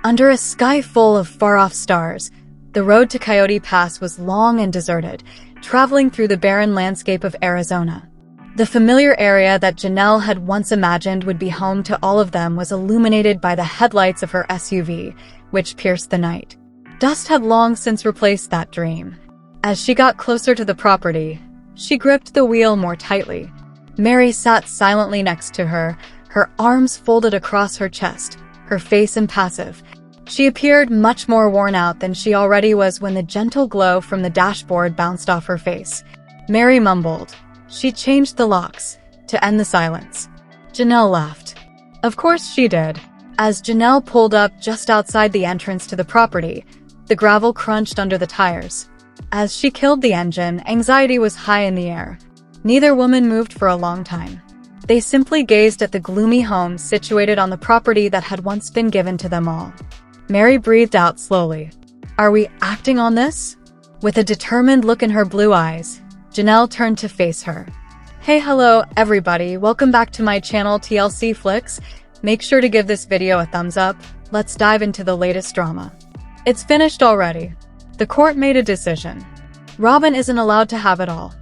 Under a sky full of far-off stars, the road to Coyote Pass was long and deserted, traveling through the barren landscape of Arizona. The familiar area that Janelle had once imagined would be home to all of them was illuminated by the headlights of her SUV, which pierced the night. Dust had long since replaced that dream. As she got closer to the property, she gripped the wheel more tightly. Meri sat silently next to her, her arms folded across her chest, her face impassive. She appeared much more worn out than she already was when the gentle glow from the dashboard bounced off her face. Meri mumbled. She changed the locks, to end the silence. Janelle laughed. Of course she did. As Janelle pulled up just outside the entrance to the property, the gravel crunched under the tires. As she killed the engine, anxiety was high in the air. Neither woman moved for a long time. They simply gazed at the gloomy home situated on the property that had once been given to them all. Meri breathed out slowly. Are we acting on this? With a determined look in her blue eyes, Janelle turned to face her. Hey, hello, everybody. Welcome back to my channel TLC Flicks. Make sure to give this video a thumbs up. Let's dive into the latest drama. It's finished already. The court made a decision. Robyn isn't allowed to have it all.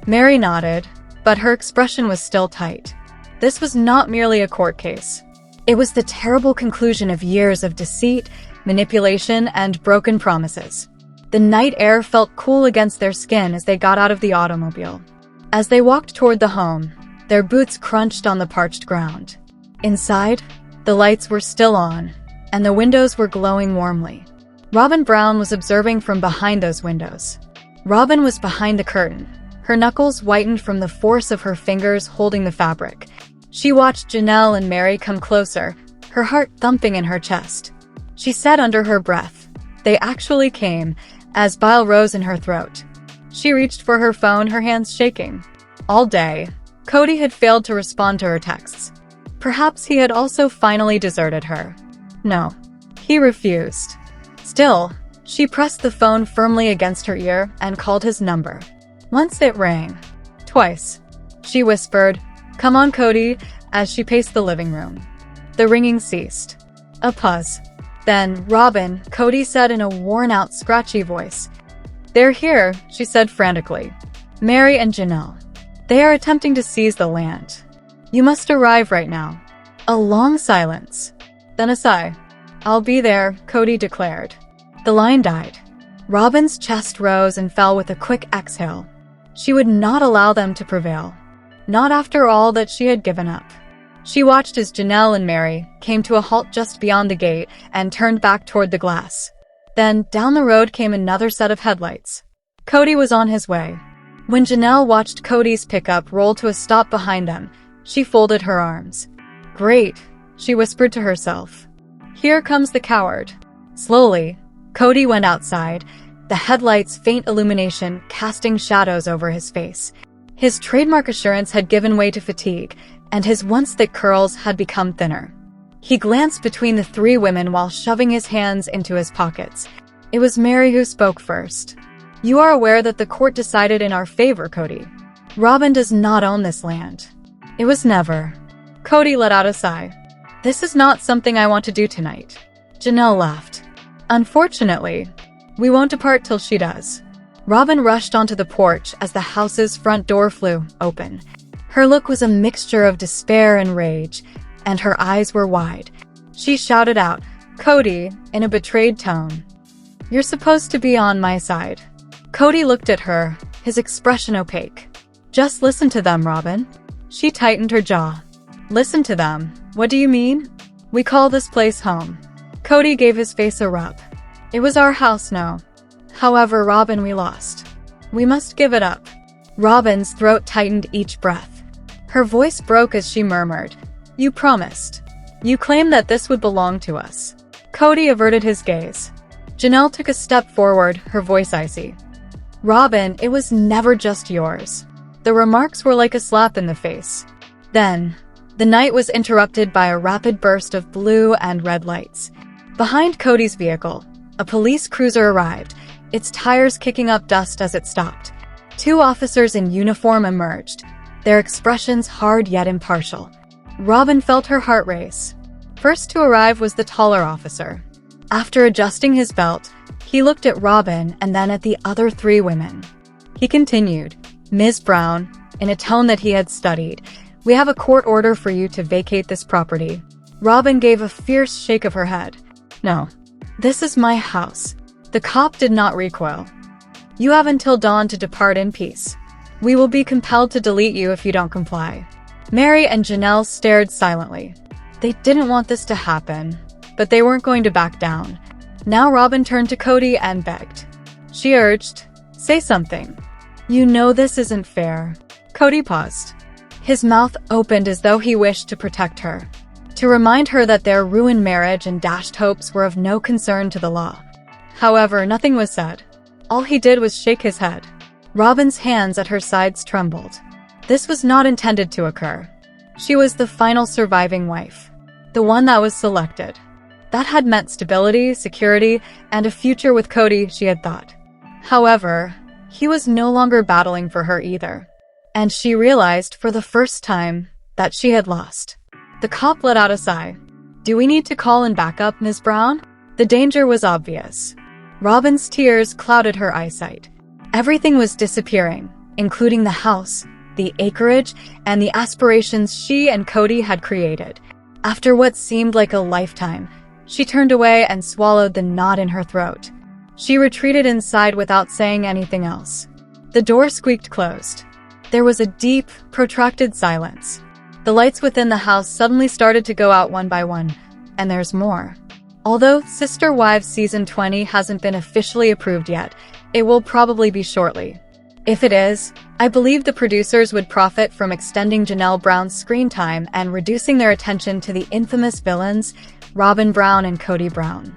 Meri nodded, but her expression was still tight. This was not merely a court case. It was the terrible conclusion of years of deceit, manipulation, and broken promises. The night air felt cool against their skin as they got out of the automobile. As they walked toward the home, their boots crunched on the parched ground. Inside, the lights were still on, and the windows were glowing warmly. Robyn Brown was observing from behind those windows. Robyn was behind the curtain, her knuckles whitened from the force of her fingers holding the fabric. She watched Janelle and Meri come closer, her heart thumping in her chest. She said under her breath, "They actually came," as bile rose in her throat. She reached for her phone, her hands shaking. All day, Cody had failed to respond to her texts. Perhaps he had also finally deserted her. No, he refused. Still, she pressed the phone firmly against her ear and called his number. Once it rang. Twice. She whispered, "Come on, Cody," as she paced the living room. The ringing ceased. A pause. Then, "Robyn," Cody said in a worn-out, scratchy voice. "They're here," she said frantically. "Meri and Janelle. They are attempting to seize the land. You must arrive right now." A long silence. Then a sigh. "I'll be there," Cody declared. The line died. Robyn's chest rose and fell with a quick exhale. She would not allow them to prevail. Not after all that she had given up. She watched as Janelle and Meri came to a halt just beyond the gate and turned back toward the glass. Then, down the road came another set of headlights. Cody was on his way. When Janelle watched Cody's pickup roll to a stop behind them, she folded her arms. "Great," she whispered to herself. "Here comes the coward." Slowly, Cody went outside, the headlights' faint illumination casting shadows over his face. His trademark assurance had given way to fatigue, and his once thick curls had become thinner. He glanced between the three women while shoving his hands into his pockets. It was Meri who spoke first. "You are aware that the court decided in our favor, Cody. Robyn does not own this land." "It was never." Cody let out a sigh. "This is not something I want to do tonight." Janelle laughed. "Unfortunately, we won't depart till she does." Robyn rushed onto the porch as the house's front door flew open. Her look was a mixture of despair and rage, and her eyes were wide. She shouted out, "Cody," in a betrayed tone. "You're supposed to be on my side." Cody looked at her, his expression opaque. "Just listen to them, Robyn." She tightened her jaw. "Listen to them? What do you mean?" "We call this place home." Cody gave his face a rub. "It was our house, no. However, Robyn, we lost. We must give it up." Robyn's throat tightened each breath. Her voice broke as she murmured, "You promised. You claimed that this would belong to us." Cody averted his gaze. Janelle took a step forward, her voice icy. "Robyn, it was never just yours." The remarks were like a slap in the face. Then, the night was interrupted by a rapid burst of blue and red lights. Behind Cody's vehicle, a police cruiser arrived, its tires kicking up dust as it stopped. Two officers in uniform emerged, their expressions hard yet impartial. Robyn felt her heart race. First to arrive was the taller officer. After adjusting his belt, he looked at Robyn and then at the other three women. He continued, "Ms. Brown," in a tone that he had studied, "we have a court order for you to vacate this property." Robyn gave a fierce shake of her head. "No. This is my house." The cop did not recoil. "You have until dawn to depart in peace. We will be compelled to delete you if you don't comply." Meri and Janelle stared silently. They didn't want this to happen, but they weren't going to back down. Now Robyn turned to Cody and begged. She urged, "Say something. You know this isn't fair." Cody paused. His mouth opened as though he wished to protect her, to remind her that their ruined marriage and dashed hopes were of no concern to the law. However, nothing was said. All he did was shake his head. Robyn's hands at her sides trembled. This was not intended to occur. She was the final surviving wife, the one that was selected. That had meant stability, security, and a future with Cody, she had thought. However, he was no longer battling for her either. And she realized for the first time that she had lost. The cop let out a sigh. "Do we need to call in backup, Ms. Brown?" The danger was obvious. Robyn's tears clouded her eyesight. Everything was disappearing, including the house, the acreage, and the aspirations she and Cody had created. After what seemed like a lifetime, she turned away and swallowed the knot in her throat. She retreated inside without saying anything else. The door squeaked closed. There was a deep, protracted silence. The lights within the house suddenly started to go out one by one, and there's more. Although Sister Wives Season 20 hasn't been officially approved yet, it will probably be shortly. If it is, I believe the producers would profit from extending Janelle Brown's screen time and reducing their attention to the infamous villains, Robyn Brown and Cody Brown.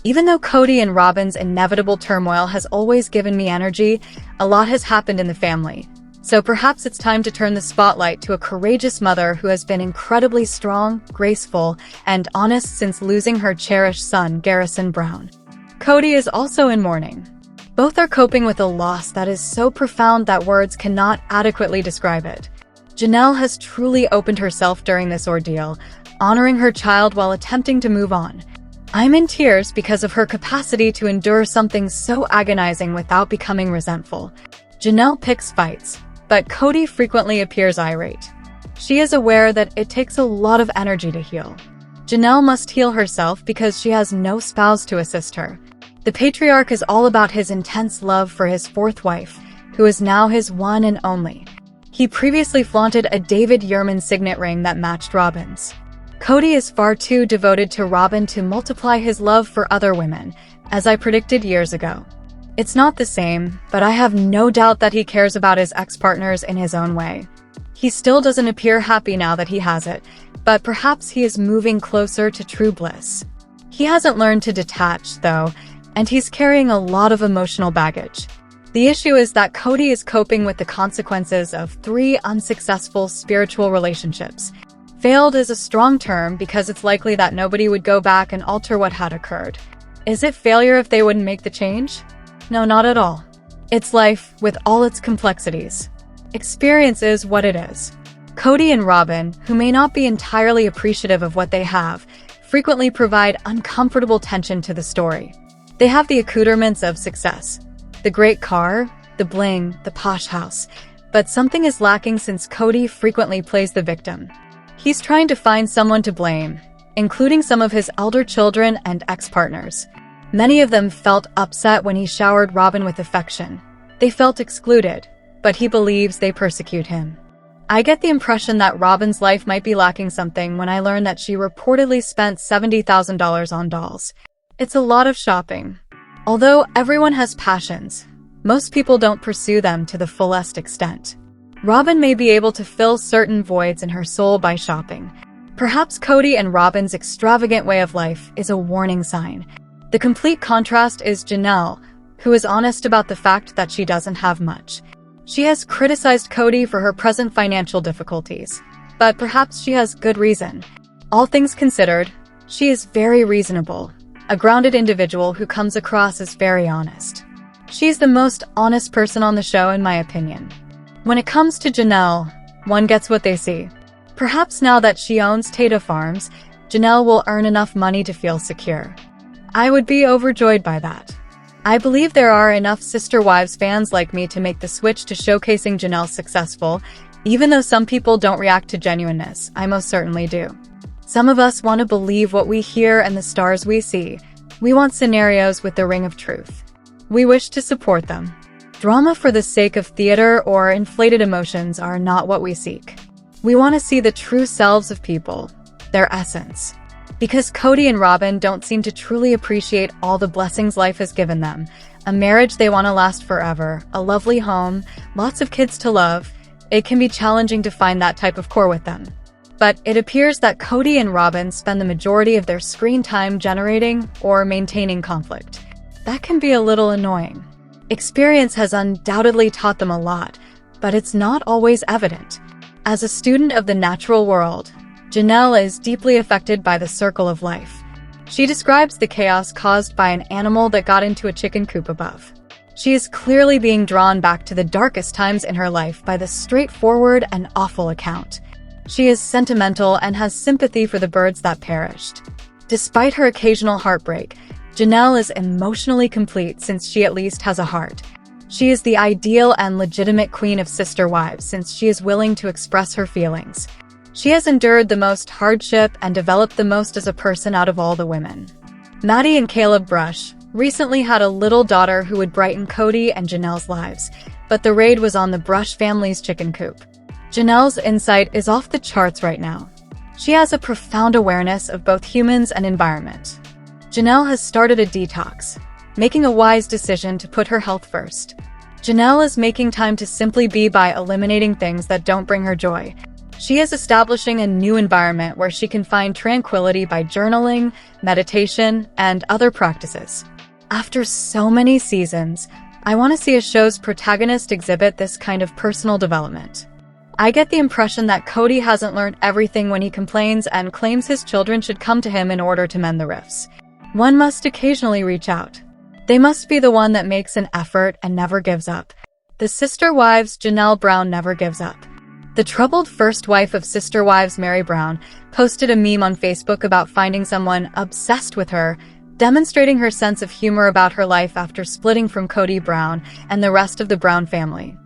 Even though Cody and Robyn's inevitable turmoil has always given me energy, a lot has happened in the family. So perhaps it's time to turn the spotlight to a courageous mother who has been incredibly strong, graceful, and honest since losing her cherished son, Garrison Brown. Cody is also in mourning. Both are coping with a loss that is so profound that words cannot adequately describe it. Janelle has truly opened herself during this ordeal, honoring her child while attempting to move on. I'm in tears because of her capacity to endure something so agonizing without becoming resentful. Janelle picks fights, but Cody frequently appears irate. She is aware that it takes a lot of energy to heal. Janelle must heal herself because she has no spouse to assist her. The patriarch is all about his intense love for his fourth wife, who is now his one and only. He previously flaunted a David Yurman signet ring that matched Robyn's. Cody is far too devoted to Robyn to multiply his love for other women, as I predicted years ago. It's not the same, but I have no doubt that he cares about his ex-partners in his own way. He still doesn't appear happy now that he has it, but perhaps he is moving closer to true bliss. He hasn't learned to detach, though, and he's carrying a lot of emotional baggage. The issue is that Cody is coping with the consequences of 3 unsuccessful spiritual relationships. Failed is a strong term because it's likely that nobody would go back and alter what had occurred. Is it failure if they wouldn't make the change? No, not at all. It's life with all its complexities. Experience is what it is. Cody and Robyn, who may not be entirely appreciative of what they have, frequently provide uncomfortable tension to the story. They have the accoutrements of success. The great car, the bling, the posh house. But something is lacking since Cody frequently plays the victim. He's trying to find someone to blame, including some of his elder children and ex-partners. Many of them felt upset when he showered Robyn with affection. They felt excluded, but he believes they persecute him. I get the impression that Robyn's life might be lacking something when I learn that she reportedly spent $70,000 on dolls. It's a lot of shopping. Although everyone has passions, most people don't pursue them to the fullest extent. Robyn may be able to fill certain voids in her soul by shopping. Perhaps Cody and Robyn's extravagant way of life is a warning sign. The complete contrast is Janelle, who is honest about the fact that she doesn't have much. She has criticized Cody for her present financial difficulties, but perhaps she has good reason. All things considered, she is very reasonable, a grounded individual who comes across as very honest. She's the most honest person on the show in my opinion. When it comes to Janelle, one gets what they see. Perhaps now that she owns Tata Farms, Janelle will earn enough money to feel secure. I would be overjoyed by that. I believe there are enough Sister Wives fans like me to make the switch to showcasing Janelle successful, even though some people don't react to genuineness. I most certainly do. Some of us want to believe what we hear and the stars we see. We want scenarios with the ring of truth. We wish to support them. Drama for the sake of theater or inflated emotions are not what we seek. We want to see the true selves of people, their essence. Because Cody and Robyn don't seem to truly appreciate all the blessings life has given them, a marriage they want to last forever, a lovely home, lots of kids to love, it can be challenging to find that type of core with them. But it appears that Cody and Robyn spend the majority of their screen time generating or maintaining conflict. That can be a little annoying. Experience has undoubtedly taught them a lot, but it's not always evident. As a student of the natural world, Janelle is deeply affected by the circle of life. She describes the chaos caused by an animal that got into a chicken coop above. She is clearly being drawn back to the darkest times in her life by the straightforward and awful account. She is sentimental and has sympathy for the birds that perished. Despite her occasional heartbreak, Janelle is emotionally complete since she at least has a heart. She is the ideal and legitimate queen of sister wives since she is willing to express her feelings. She has endured the most hardship and developed the most as a person out of all the women. Maddie and Caleb Brush recently had a little daughter who would brighten Cody and Janelle's lives, but the raid was on the Brush family's chicken coop. Janelle's insight is off the charts right now. She has a profound awareness of both humans and environment. Janelle has started a detox, making a wise decision to put her health first. Janelle is making time to simply be by eliminating things that don't bring her joy. She is establishing a new environment where she can find tranquility by journaling, meditation, and other practices. After so many seasons, I want to see a show's protagonist exhibit this kind of personal development. I get the impression that Cody hasn't learned everything when he complains and claims his children should come to him in order to mend the rifts. One must occasionally reach out. They must be the one that makes an effort and never gives up. The Sister Wives Janelle Brown never gives up. The troubled first wife of Sister Wives Meri Brown posted a meme on Facebook about finding someone obsessed with her, demonstrating her sense of humor about her life after splitting from Cody Brown and the rest of the Brown family.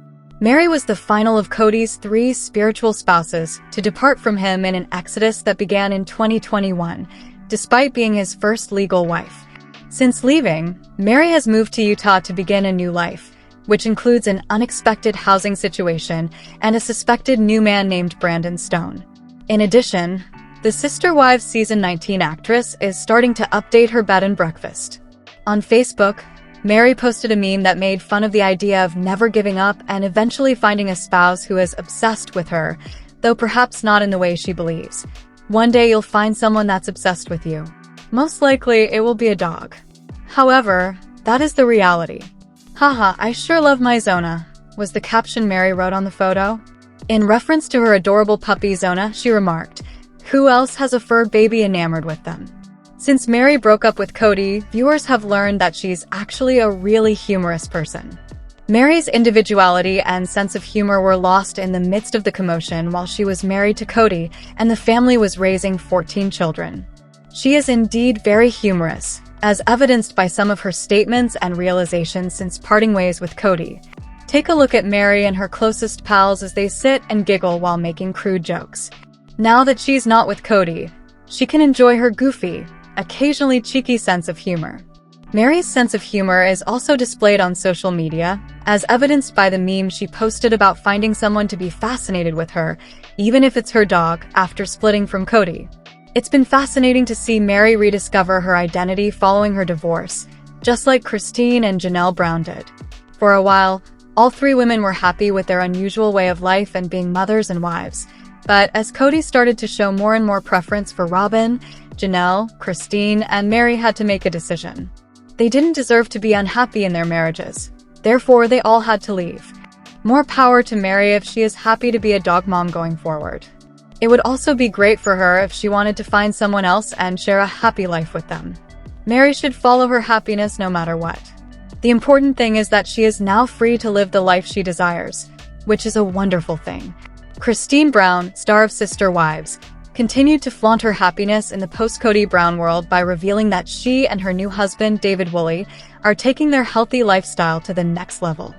Meri was the final of Cody's 3 spiritual spouses to depart from him in an exodus that began in 2021, despite being his first legal wife. Since leaving, Meri has moved to Utah to begin a new life, which includes an unexpected housing situation and a suspected new man named Brandon Stone. In addition, the Sister Wives Season 19 actress is starting to update her bed and breakfast. On Facebook, Meri posted a meme that made fun of the idea of never giving up and eventually finding a spouse who is obsessed with her, though perhaps not in the way she believes. One day you'll find someone that's obsessed with you. Most likely, it will be a dog. However, that is the reality. "Haha, I sure love my Zona," was the caption Meri wrote on the photo. In reference to her adorable puppy Zona, she remarked, "Who else has a fur baby enamored with them?" Since Meri broke up with Cody, viewers have learned that she's actually a really humorous person. Meri's individuality and sense of humor were lost in the midst of the commotion while she was married to Cody and the family was raising 14 children. She is indeed very humorous, as evidenced by some of her statements and realizations since parting ways with Cody. Take a look at Meri and her closest pals as they sit and giggle while making crude jokes. Now that she's not with Cody, she can enjoy her goofy, occasionally cheeky sense of humor. Meri's sense of humor is also displayed on social media, as evidenced by the meme she posted about finding someone to be fascinated with her, even if it's her dog, after splitting from Cody. It's been fascinating to see Meri rediscover her identity following her divorce, just like Christine and Janelle Brown did. For a while, all 3 women were happy with their unusual way of life and being mothers and wives. But as Cody started to show more and more preference for Robyn, Janelle, Christine, and Meri had to make a decision. They didn't deserve to be unhappy in their marriages. Therefore, they all had to leave. More power to Meri if she is happy to be a dog mom going forward. It would also be great for her if she wanted to find someone else and share a happy life with them. Meri should follow her happiness no matter what. The important thing is that she is now free to live the life she desires, which is a wonderful thing. Christine Brown, star of Sister Wives, continued to flaunt her happiness in the post-Cody Brown world by revealing that she and her new husband, David Woolley, are taking their healthy lifestyle to the next level.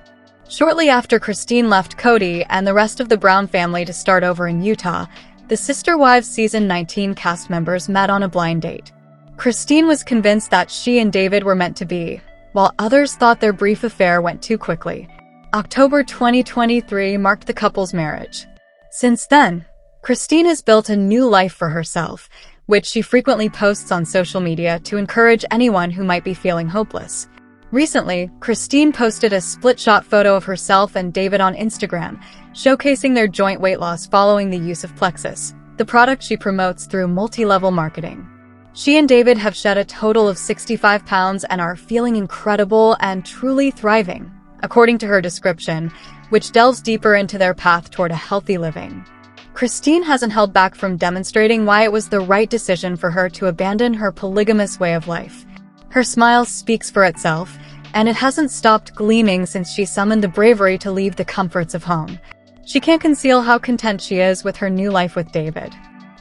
Shortly after Christine left Cody and the rest of the Brown family to start over in Utah, the Sister Wives Season 19 cast members met on a blind date. Christine was convinced that she and David were meant to be, while others thought their brief affair went too quickly. October 2023 marked the couple's marriage. Since then, Christine has built a new life for herself, which she frequently posts on social media to encourage anyone who might be feeling hopeless. Recently, Christine posted a split-shot photo of herself and David on Instagram, showcasing their joint weight loss following the use of Plexus, the product she promotes through multi-level marketing. She and David have shed a total of 65 pounds and are feeling incredible and truly thriving, according to her description, which delves deeper into their path toward a healthy living. Christine hasn't held back from demonstrating why it was the right decision for her to abandon her polygamous way of life. Her smile speaks for itself, and it hasn't stopped gleaming since she summoned the bravery to leave the comforts of home. She can't conceal how content she is with her new life with David.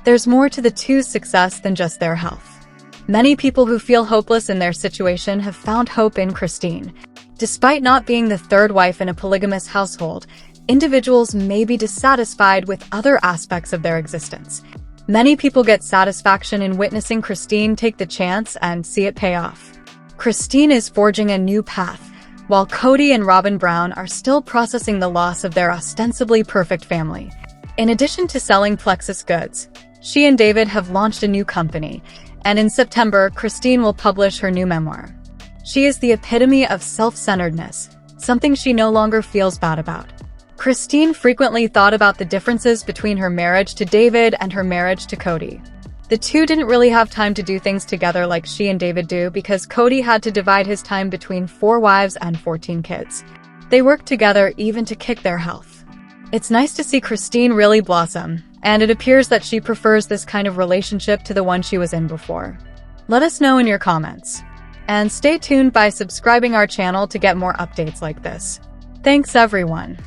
There's more to the two's success than just their health. Many people who feel hopeless in their situation have found hope in Christine. Despite not being the third wife in a polygamous household, individuals may be dissatisfied with other aspects of their existence. Many people get satisfaction in witnessing Christine take the chance and see it pay off. Christine is forging a new path, while Cody and Robyn Brown are still processing the loss of their ostensibly perfect family. In addition to selling Plexus goods, she and David have launched a new company, and in September, Christine will publish her new memoir. She is the epitome of self-centeredness, something she no longer feels bad about. Christine frequently thought about the differences between her marriage to David and her marriage to Cody. The two didn't really have time to do things together like she and David do because Cody had to divide his time between 4 wives and 14 kids. They worked together even to kick their health. It's nice to see Christine really blossom, and it appears that she prefers this kind of relationship to the one she was in before. Let us know in your comments. And stay tuned by subscribing our channel to get more updates like this. Thanks everyone.